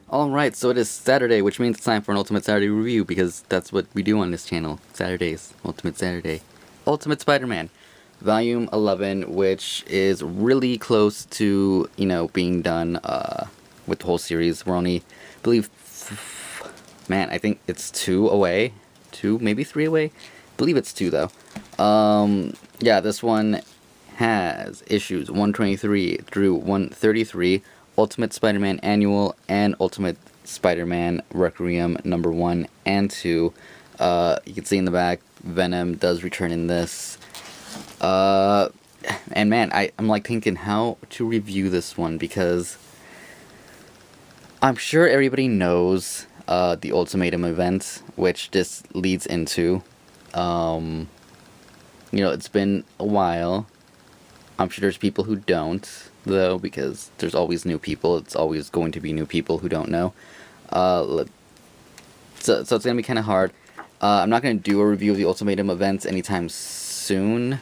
Alright, so it is Saturday, which means it's time for an Ultimate Saturday review, because that's what we do on this channel. Saturdays. Ultimate Saturday. Ultimate Spider-Man. Volume 11, which is really close to, being done with the whole series. We're only, I believe, I think it's 2 away. 2, maybe 3 away? I believe it's 2, though. Yeah, this one has issues 123 through 133. Ultimate Spider-Man Annual and Ultimate Spider-Man Requiem number 1 and 2. You can see in the back, Venom does return in this. And man, I'm like thinking how to review this one, because I'm sure everybody knows the ultimatum event, which this leads into. It's been a while. I'm sure there's people who don't, though, because there's always new people. It's always going to be new people who don't know. So it's going to be kind of hard. I'm not going to do a review of the ultimatum events anytime soon.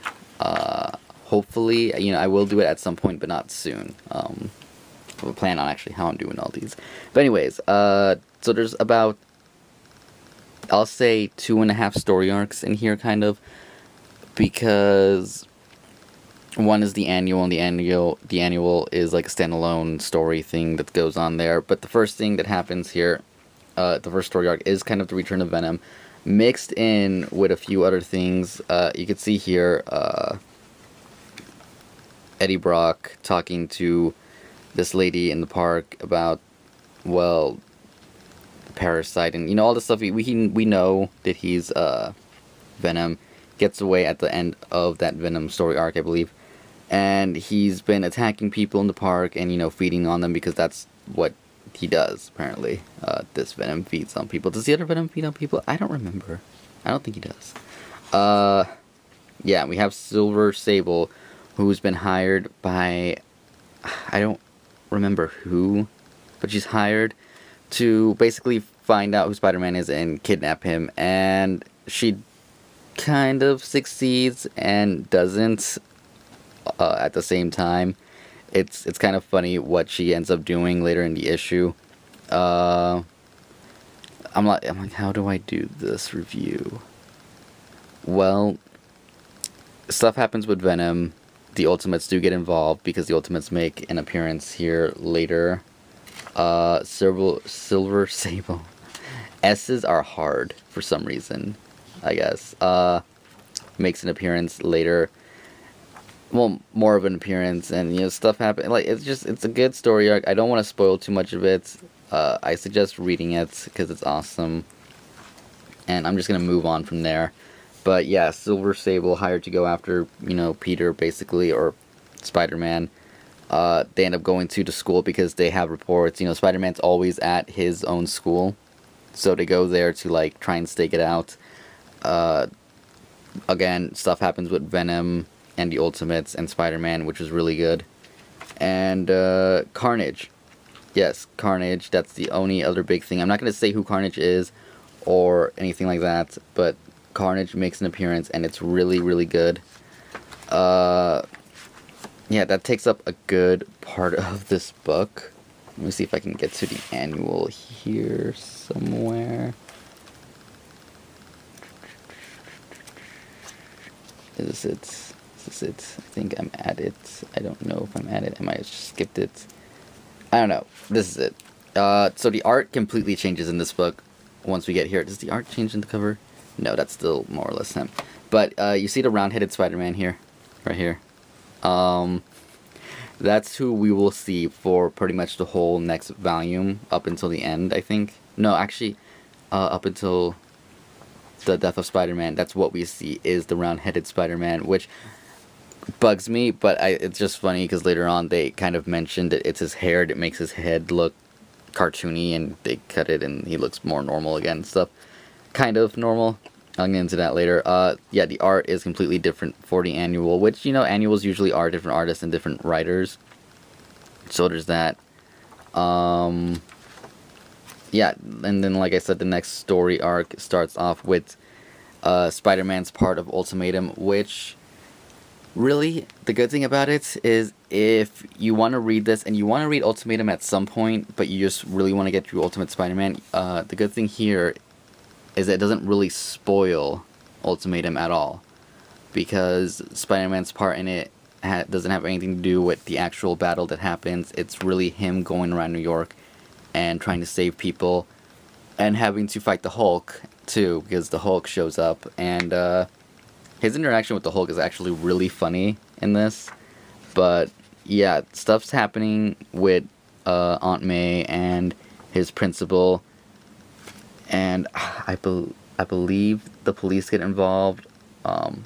Hopefully, I will do it at some point, but not soon. We'll plan on actually how I'm doing all these. But anyways, so there's about, I'll say, 2.5 story arcs in here, kind of, because one is the annual, and the annual is like a standalone story thing that goes on there. But the first thing that happens here, the first story arc, is kind of the return of Venom, mixed in with a few other things. You can see here Eddie Brock talking to this lady in the park about, well, Parasite, and all the stuff. We know that he's Venom. Gets away at the end of that Venom story arc, I believe. And he's been attacking people in the park and, feeding on them, because that's what he does, apparently. This Venom feeds on people. Does the other Venom feed on people? I don't remember. I don't think he does. Yeah, we have Silver Sable, who's been hired by, I don't remember who, but she's hired to basically find out who Spider-Man is and kidnap him. And she kind of succeeds and doesn't. At the same time, it's kind of funny what she ends up doing later in the issue. I'm like, how do I do this review? Well, stuff happens with Venom. The Ultimates do get involved, because the Ultimates make an appearance here later. Silver Sable. S's are hard for some reason, I guess. Makes an appearance later. Well, more of an appearance, and stuff happen. Like, it's a good story arc. I don't want to spoil too much of it. I suggest reading it, because it's awesome. And I'm just gonna move on from there. But yeah, Silver Sable hired to go after Peter, basically, or Spider-Man. They end up going to the school because they have reports. Spider-Man's always at his own school, so they go there to like try and stake it out. Again, stuff happens with Venom and the Ultimates and Spider-Man, which was really good. And Carnage. Yes, Carnage, that's the only other big thing. I'm not going to say who Carnage is or anything like that, but Carnage makes an appearance, and it's really, really good. Yeah, that takes up a good part of this book. Let me see if I can get to the annual here somewhere. Is this it? Is it? I think I'm at it. I don't know if I'm at it. I might have skipped it. I don't know. This is it. So the art completely changes in this book once we get here. Does the art change in the cover? No, that's still more or less him. But you see the round-headed Spider-Man here, right here. That's who we will see for pretty much the whole next volume up until the end, I think. No, actually, up until the death of Spider-Man. That's what we see, is the round-headed Spider-Man, which bugs me, but it's just funny because later on they kind of mentioned that it's his hair that makes his head look cartoony, and they cut it and he looks more normal again and stuff. Kind of normal. I'll get into that later. Yeah, the art is completely different for the annual, which, annuals usually are different artists and different writers. So there's that. Yeah, and then like I said, the next story arc starts off with Spider-Man's part of Ultimatum, which Really, the good thing about it is if you want to read this and you want to read Ultimatum at some point, but you just really want to get through Ultimate Spider-Man, the good thing here is that it doesn't really spoil Ultimatum at all, because Spider-Man's part in it doesn't have anything to do with the actual battle that happens. It's really him going around New York and trying to save people, and having to fight the Hulk too, because the Hulk shows up, and his interaction with the Hulk is actually really funny in this. But yeah, stuff's happening with Aunt May and his principal, and I believe the police get involved.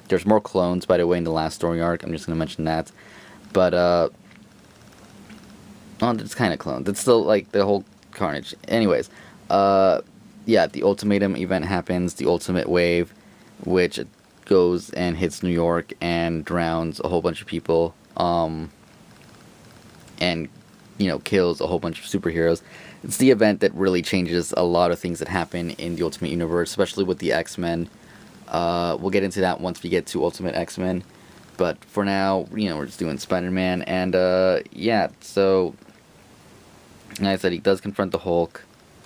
There's more clones, by the way, in the last story arc. I'm just gonna mention that. But well, it's kind of clones. It's still like the whole Carnage. Anyways, yeah, the ultimatum event happens. The ultimate wave, which goes and hits New York and drowns a whole bunch of people, and kills a whole bunch of superheroes. It's the event that really changes a lot of things that happen in the Ultimate Universe, especially with the X-Men. We'll get into that once we get to Ultimate X-Men, but for now, we're just doing Spider-Man, and yeah, so like I said, he does confront the Hulk,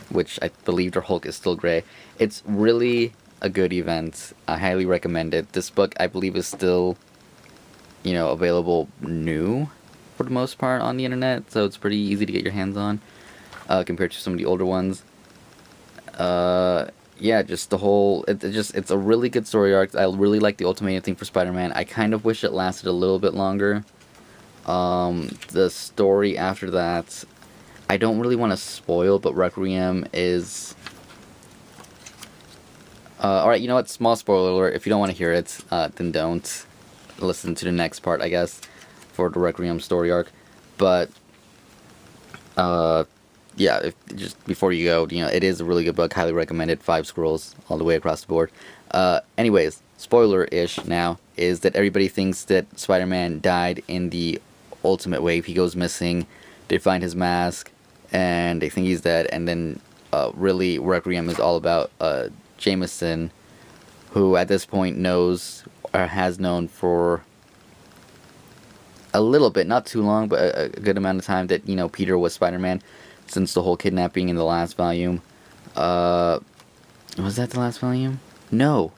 which I believe their Hulk is still gray. It's really a good event. I highly recommend it. This book, I believe, is still, available new for the most part on the internet, so it's pretty easy to get your hands on, compared to some of the older ones. Yeah, just the whole, it's a really good story arc. I really like the Ultimatum thing for Spider-Man. I kind of wish it lasted a little bit longer. The story after that, I don't really want to spoil, but Requiem is... alright, you know what? Small spoiler alert. If you don't want to hear it, then don't. Listen to the next part, I guess, for the Requiem story arc. But, yeah, just before you go, it is a really good book. Highly recommended. 5 scrolls all the way across the board. Anyways, spoiler-ish now, is that everybody thinks that Spider-Man died in the Ultimate Wave. He goes missing. They find his mask, and they think he's dead. And then, really, Requiem is all about, Jameson, who at this point knows, or has known for a little bit, not too long, but a good amount of time, that, Peter was Spider-Man, since the whole kidnapping in the last volume. Was that the last volume? No.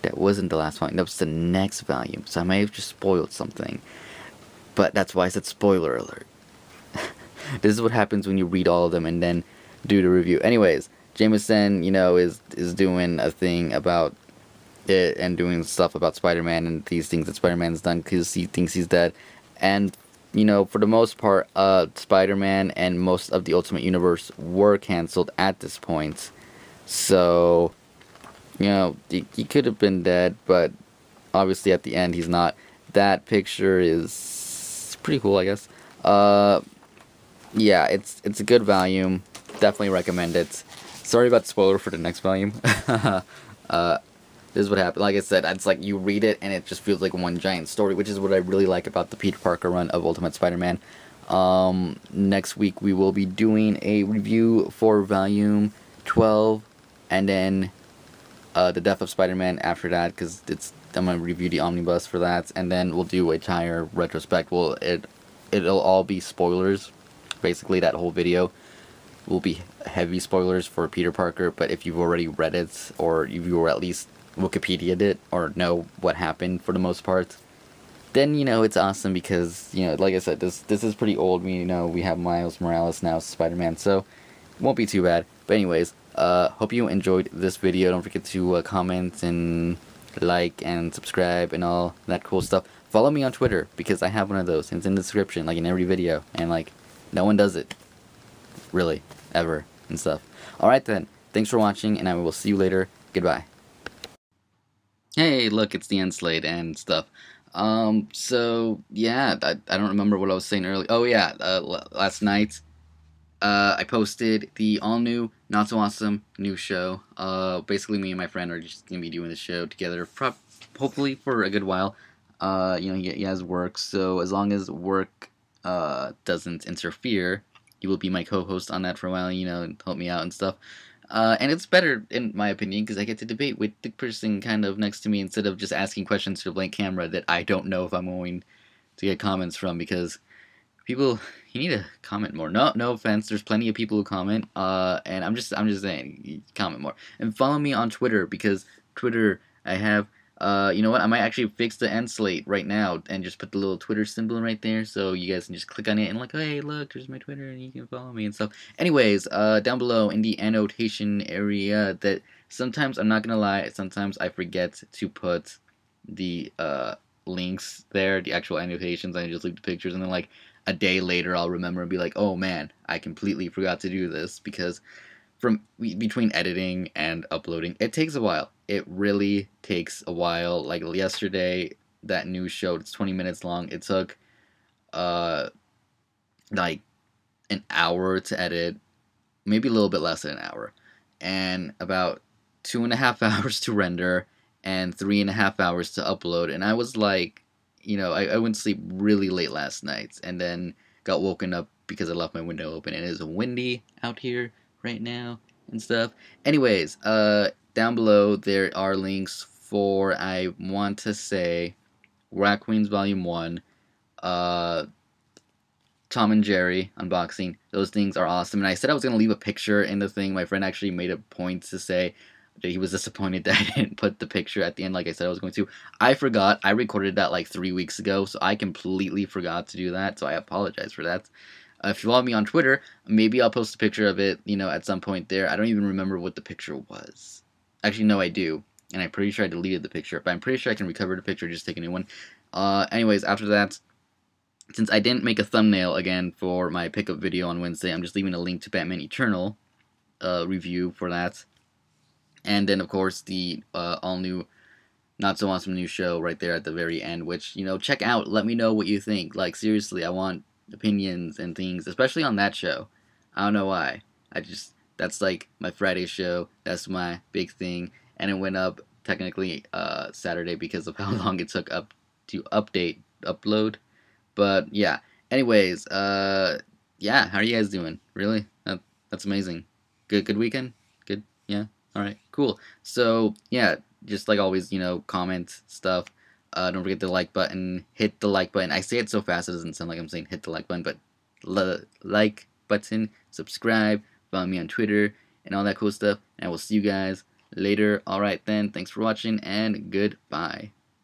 That wasn't the last volume. That was the next volume, so I may have just spoiled something. But that's why I said spoiler alert. This is what happens when you read all of them and then do the review. Anyways, Jameson, is doing a thing about it and doing stuff about Spider-Man and these things that Spider-Man's done because he thinks he's dead. And, for the most part, Spider-Man and most of the Ultimate Universe were canceled at this point. So, he could have been dead, but obviously at the end he's not. That picture is pretty cool, I guess. Yeah, it's a good volume. Definitely recommend it. Sorry about the spoiler for the next volume. This is what happened. Like I said, it's like you read it and it just feels like one giant story, which is what I really like about the Peter Parker run of Ultimate Spider-Man. Next week we will be doing a review for volume 12, and then the Death of Spider-Man after that, because I'm going to review the omnibus for that, and then we'll do a entire retrospect. It'll all be spoilers. Basically, that whole video will be heavy spoilers for Peter Parker, but if you've already read it, or if you were at least Wikipedia'd it, or know what happened for the most part, then, it's awesome, because, like I said, this is pretty old. We have Miles Morales now, Spider-Man, so it won't be too bad. But anyways, hope you enjoyed this video. Don't forget to comment and like and subscribe and all that cool stuff. Follow me on Twitter, because I have one of those, and it's in the description, like in every video, and like, no one does it, really, ever, and stuff. Alright then, thanks for watching, and I will see you later. Goodbye. Hey, look, it's the end slate and stuff. So, yeah, I don't remember what I was saying earlier. Oh yeah, last night, I posted the all-new, not-so-awesome new show. Basically, me and my friend are just gonna be doing the show together, hopefully for a good while. He has work, so as long as work doesn't interfere, he will be my co-host on that for a while, help me out and stuff. And it's better, in my opinion, because I get to debate with the person kind of next to me instead of just asking questions to a blank camera that I don't know if I'm going to get comments from. Because people, you need to comment more. No offense. There's plenty of people who comment. And I'm just saying, comment more and follow me on Twitter because Twitter, I have. You know what? I might actually fix the end slate right now and just put the little Twitter symbol right there, so you guys can just click on it and like, hey, look, there's my Twitter, and you can follow me and stuff. Anyways, down below in the annotation area, that sometimes I'm not gonna lie, sometimes I forget to put the links there, the actual annotations. I just leave the pictures, and then like a day later, I'll remember and be like, oh man, I completely forgot to do this because from between editing and uploading, it takes a while. It really takes a while. Like yesterday, that news show, it's 20 minutes long. It took uh like an hour to edit, maybe a little bit less than an hour, and about 2.5 hours to render, and 3.5 hours to upload. And I was like, I went to sleep really late last night, and then got woken up because I left my window open, and it is windy out here right now and stuff. Anyways, down below there are links for, I want to say, Rat Queens Volume 1, uh, Tom and Jerry unboxing. Those things are awesome. And I said I was going to leave a picture in the thing. My friend actually made a point to say that he was disappointed that I didn't put the picture at the end like I said I was going to. I forgot. I recorded that like 3 weeks ago, so I completely forgot to do that. So I apologize for that. If you follow me on Twitter, maybe I'll post a picture of it, at some point there. I don't even remember what the picture was. Actually, no, I do. And I'm pretty sure I deleted the picture, but I'm pretty sure I can recover the picture, just take a new one. Anyways, after that, since I didn't make a thumbnail again for my pickup video on Wednesday, I'm just leaving a link to Batman Eternal review for that. And then, of course, the all-new, not-so-awesome new show right there at the very end, which, check out. Let me know what you think. Like, seriously, I want opinions and things, especially on that show. I don't know why. That's like my Friday show. That's my big thing. And it went up, technically, Saturday because of how long it took up to upload. But yeah. Anyways, yeah. How are you guys doing? Really? That's amazing. Good weekend. Good. Yeah. All right. Cool. So yeah, just like always, comment stuff. Don't forget the like button. Hit the like button. I say it so fast it doesn't sound like I'm saying hit the like button, but like button. Subscribe. Follow me on Twitter and all that cool stuff. And I will see you guys later. All right then. Thanks for watching and goodbye.